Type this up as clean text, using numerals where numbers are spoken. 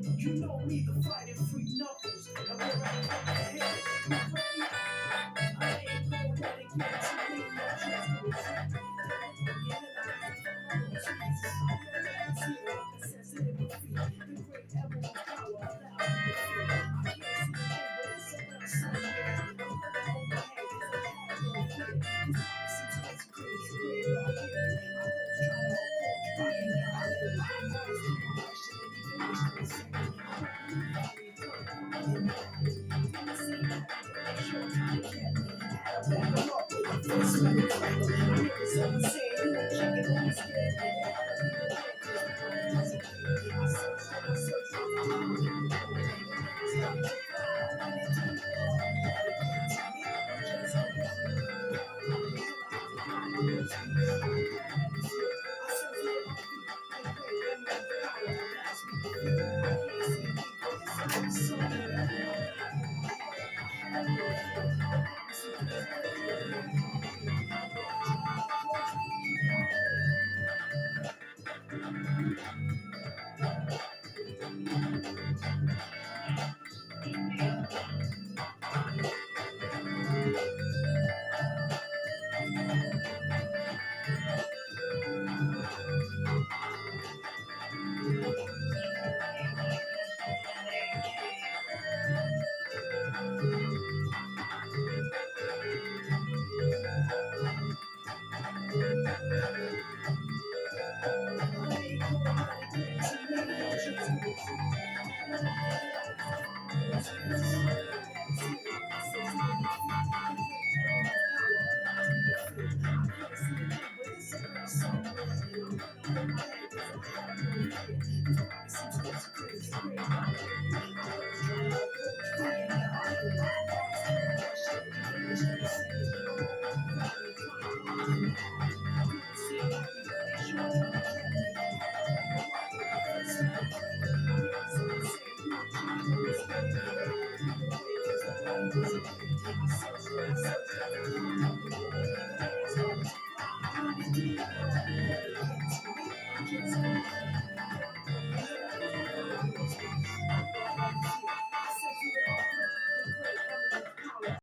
You know me, the fighting free knuckles. And where I come ahead, you ready? I ain't gonna let it get to me. I'm just gonna check. Get it out of the cheese. I know that it's here, like a sensitive feet. The great ever of power allows me to feel. I can't see the thing, but it's around somewhere. I'm gonna hold my head, cause I have no fear. These policies makes crazy, great all here. I was trying to approach right now. I live my eyes to my question and even wish to say. I hope you find me, come on, in the alley. Didn't see that, but they sure trying to get me. Had to back them up with a fist smack the crack. I hear someone say, you know, chicken only scared me. They had to be the way, cause my brain doesn't care. I searched and I searched for the home. And then I started to fly. I went into the world. It came to me, I'm just a